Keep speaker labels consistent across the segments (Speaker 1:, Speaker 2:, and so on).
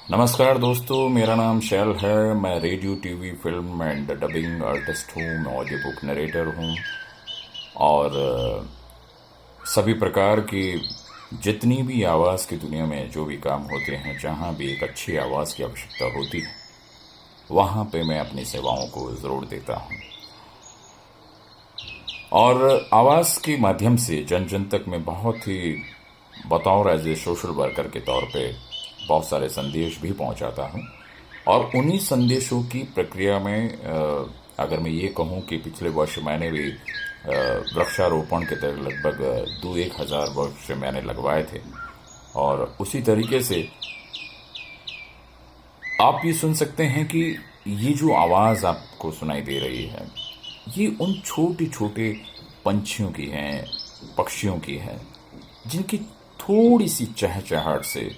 Speaker 1: नमस्कार दोस्तों, मेरा नाम शैल है। मैं radio, TV, film and dubbing artist हूँ। मैं ऑडियो बुक नरेटर हूँ और सभी प्रकार की जितनी भी आवाज़ की दुनिया में जो भी काम होते हैं, जहाँ भी एक अच्छी आवाज़ की आवश्यकता होती है, वहाँ पे मैं अपनी सेवाओं को ज़रूर देता हूँ। और आवाज़ के माध्यम से जन जन तक मैं बहुत ही बतौर एज ए सोशल वर्कर के तौर पे बहुत सारे संदेश भी पहुंचाता हूं। और उन्हीं संदेशों की प्रक्रिया में अगर मैं ये कहूं कि पिछले वर्ष मैंने भी वृक्षारोपण के तहत लगभग 2-1 हज़ार वृक्ष मैंने लगवाए थे। और उसी तरीके से आप ये सुन सकते हैं कि ये जो आवाज़ आपको सुनाई दे रही है, ये उन छोटे छोटे पंछियों की है, पक्षियों की है, जिनकी थोड़ी सी चहचहाहट से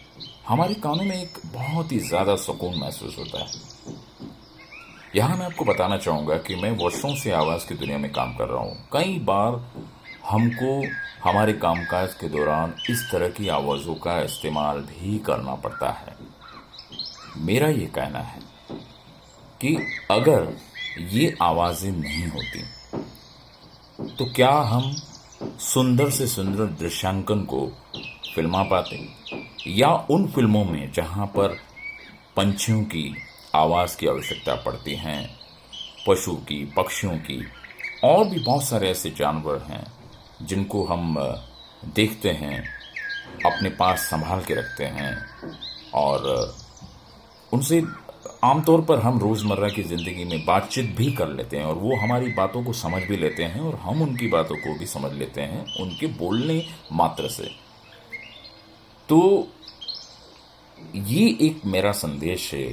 Speaker 1: हमारे कानों में एक बहुत ही ज़्यादा सुकून महसूस होता है। यहाँ मैं आपको बताना चाहूँगा कि मैं वर्षों से आवाज़ की दुनिया में काम कर रहा हूँ। कई बार हमको हमारे कामकाज के दौरान इस तरह की आवाज़ों का इस्तेमाल भी करना पड़ता है। मेरा ये कहना है कि अगर ये आवाज़ें नहीं होती तो क्या हम सुंदर से सुंदर दृश्यांकन को फिल्मा पाते, या उन फिल्मों में जहां पर पंछियों की आवाज़ की आवश्यकता पड़ती है, पशु की, पक्षियों की, और भी बहुत सारे ऐसे जानवर हैं जिनको हम देखते हैं, अपने पास संभाल के रखते हैं, और उनसे आमतौर पर हम रोज़मर्रा की ज़िंदगी में बातचीत भी कर लेते हैं, और वो हमारी बातों को समझ भी लेते हैं और हम उनकी बातों को भी समझ लेते हैं उनके बोलने मात्र से। तो ये एक मेरा संदेश है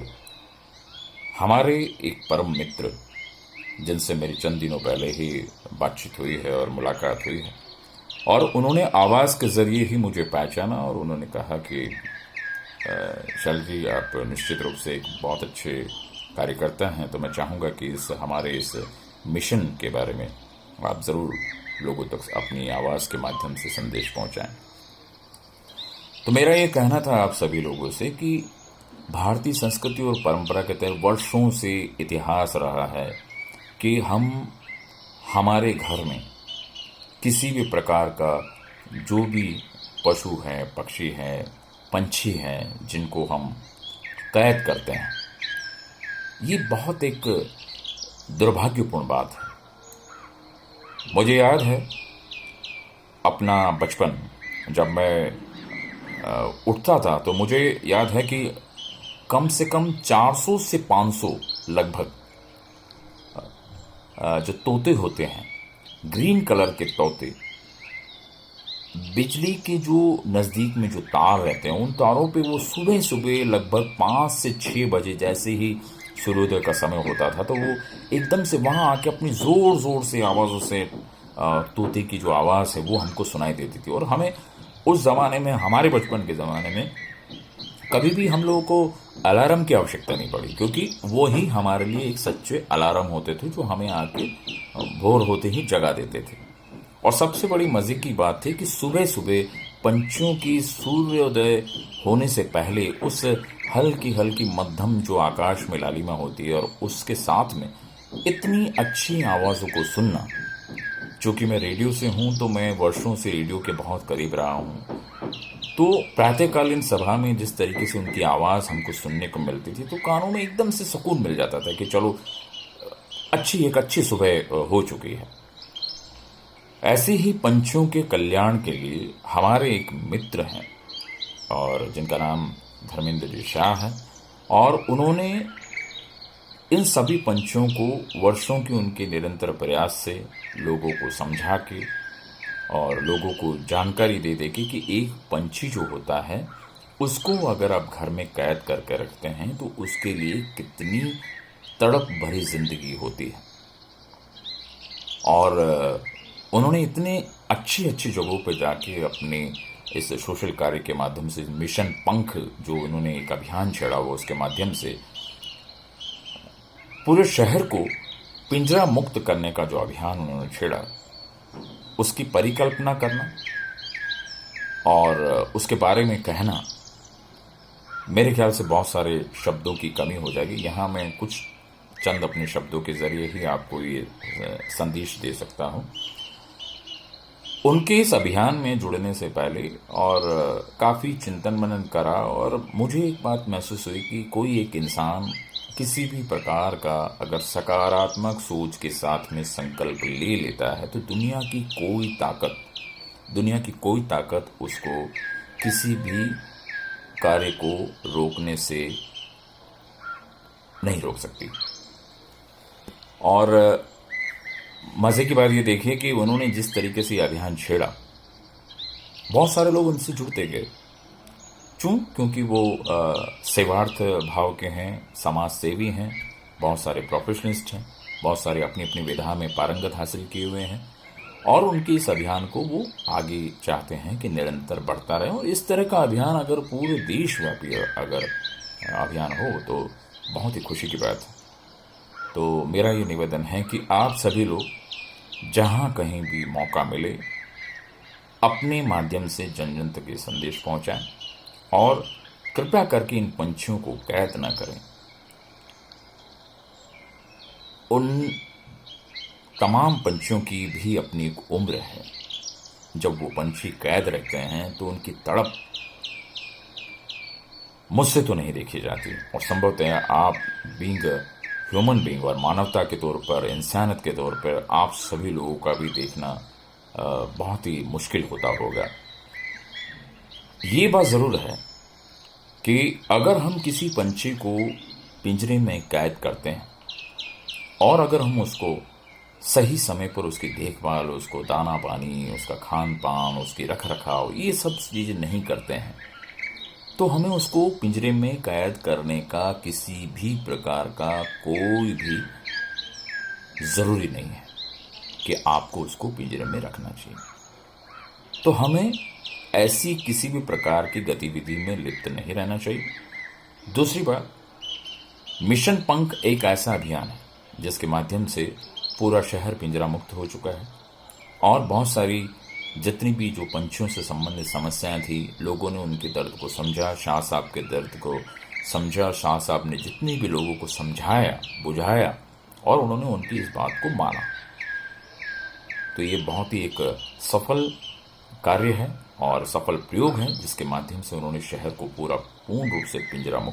Speaker 1: हमारे एक परम मित्र, जिनसे मेरी चंद दिनों पहले ही बातचीत हुई है और मुलाकात हुई है, और उन्होंने आवाज़ के ज़रिए ही मुझे पहचाना और उन्होंने कहा कि शैल जी, आप निश्चित रूप से एक बहुत अच्छे कार्यकर्ता हैं, तो मैं चाहूँगा कि हमारे इस मिशन के बारे में आप ज़रूर लोगों तक अपनी आवाज़ के माध्यम से संदेश पहुँचाएं। तो मेरा ये कहना था आप सभी लोगों से कि भारतीय संस्कृति और परंपरा के तहत वर्षों से इतिहास रहा है कि हम हमारे घर में किसी भी प्रकार का जो भी पशु है, पक्षी है, पंछी हैं, जिनको हम कैद करते हैं, ये बहुत एक दुर्भाग्यपूर्ण बात है। मुझे याद है अपना बचपन, जब मैं उठता था तो मुझे याद है कि कम से कम 400 से 500 लगभग जो तोते होते हैं, ग्रीन कलर के तोते, बिजली के जो नज़दीक में जो तार रहते हैं, उन तारों पे वो सुबह सुबह लगभग 5 से 6 बजे जैसे ही सूर्योदय का समय होता था, तो वो एकदम से वहाँ आके अपनी ज़ोर ज़ोर से आवाज़ों से तोते की जो आवाज़ है वो हमको सुनाई देती थी। और हमें उस ज़माने में, हमारे बचपन के ज़माने में, कभी भी हम लोगों को अलार्म की आवश्यकता नहीं पड़ी, क्योंकि वो ही हमारे लिए एक सच्चे अलार्म होते थे जो हमें आके भोर होते ही जगा देते थे। और सबसे बड़ी मज़े की बात थी कि सुबह सुबह पंछियों की सूर्योदय होने से पहले उस हल्की हल्की मध्यम जो आकाश में लालिमा होती है, और उसके साथ में इतनी अच्छी आवाज़ों को सुनना। चूँकि मैं रेडियो से हूँ तो मैं वर्षों से रेडियो के बहुत करीब रहा हूँ, तो प्रातःकालीन सभा में जिस तरीके से उनकी आवाज़ हमको सुनने को मिलती थी, तो कानों में एकदम से सुकून मिल जाता था कि चलो एक अच्छी सुबह हो चुकी है। ऐसे ही पंछियों के कल्याण के लिए हमारे एक मित्र हैं, और जिनका नाम धर्मेंद्र जी शाह है, और उन्होंने इन सभी पंछियों को वर्षों की उनके निरंतर प्रयास से लोगों को समझा के और लोगों को जानकारी दे दे कि एक पंछी जो होता है उसको अगर आप घर में कैद करके रखते हैं तो उसके लिए कितनी तड़प भरी जिंदगी होती है। और उन्होंने इतने अच्छी अच्छी जगहों पर जाके अपने इस सोशल कार्य के माध्यम से, मिशन पंख जो उन्होंने एक अभियान छेड़ा हुआ, उसके माध्यम से पूरे शहर को पिंजरा मुक्त करने का जो अभियान उन्होंने छेड़ा, उसकी परिकल्पना करना और उसके बारे में कहना, मेरे ख्याल से बहुत सारे शब्दों की कमी हो जाएगी। यहाँ मैं कुछ चंद अपने शब्दों के जरिए ही आपको ये संदेश दे सकता हूँ। उनके इस अभियान में जुड़ने से पहले और काफ़ी चिंतन मनन करा, और मुझे एक बात महसूस हुई कि कोई एक इंसान किसी भी प्रकार का अगर सकारात्मक सोच के साथ में संकल्प ले लेता है तो दुनिया की कोई ताकत उसको किसी भी कार्य को रोकने से नहीं रोक सकती। और मज़े की बात ये देखिए कि उन्होंने जिस तरीके से ये अभियान छेड़ा, बहुत सारे लोग उनसे जुड़ते गए। क्योंकि वो सेवार्थ भाव के हैं, समाज सेवी हैं, बहुत सारे प्रोफेशनलिस्ट हैं, बहुत सारे अपनी अपनी विधा में पारंगत हासिल किए हुए हैं, और उनके इस अभियान को वो आगे चाहते हैं कि निरंतर बढ़ता रहे। और इस तरह का अभियान अगर पूरे देशव्यापी अगर अभियान हो तो बहुत ही खुशी की बात है। तो मेरा ये निवेदन है कि आप सभी लोग जहाँ कहीं भी मौका मिले अपने माध्यम से जन जन तक ये संदेश पहुँचाएं, और कृपया करके इन पंछियों को कैद न करें। उन तमाम पंछियों की भी अपनी एक उम्र है। जब वो पंछी कैद रहते हैं तो उनकी तड़प मुझसे तो नहीं देखी जाती, और संभवतः आप बीइंग ह्यूमन बीइंग और मानवता के तौर पर, इंसानियत के तौर पर आप सभी लोगों का भी देखना बहुत ही मुश्किल होता होगा। ये बात ज़रूर है कि अगर हम किसी पंछी को पिंजरे में कैद करते हैं और अगर हम उसको सही समय पर उसकी देखभाल, उसको दाना पानी, उसका खान पान, उसकी रख रखाव, ये सब चीज़ें नहीं करते हैं, तो हमें उसको पिंजरे में कैद करने का किसी भी प्रकार का कोई भी ज़रूरी नहीं है कि आपको उसको पिंजरे में रखना चाहिए। तो हमें ऐसी किसी भी प्रकार की गतिविधि में लिप्त नहीं रहना चाहिए। दूसरी बात, मिशन पंख एक ऐसा अभियान है जिसके माध्यम से पूरा शहर पिंजरा मुक्त हो चुका है, और बहुत सारी जितनी भी जो पंछियों से संबंधित समस्याएं थी, लोगों ने उनके दर्द को समझा, शाह साहब के दर्द को समझा, शाह साहब ने जितने भी लोगों को समझाया, बुझाया, और उन्होंने उनकी इस बात को माना। तो ये बहुत ही एक सफल कार्य है और सफल प्रयोग है जिसके माध्यम से उन्होंने शहर को पूर्ण रूप से पिंजरा मुक्त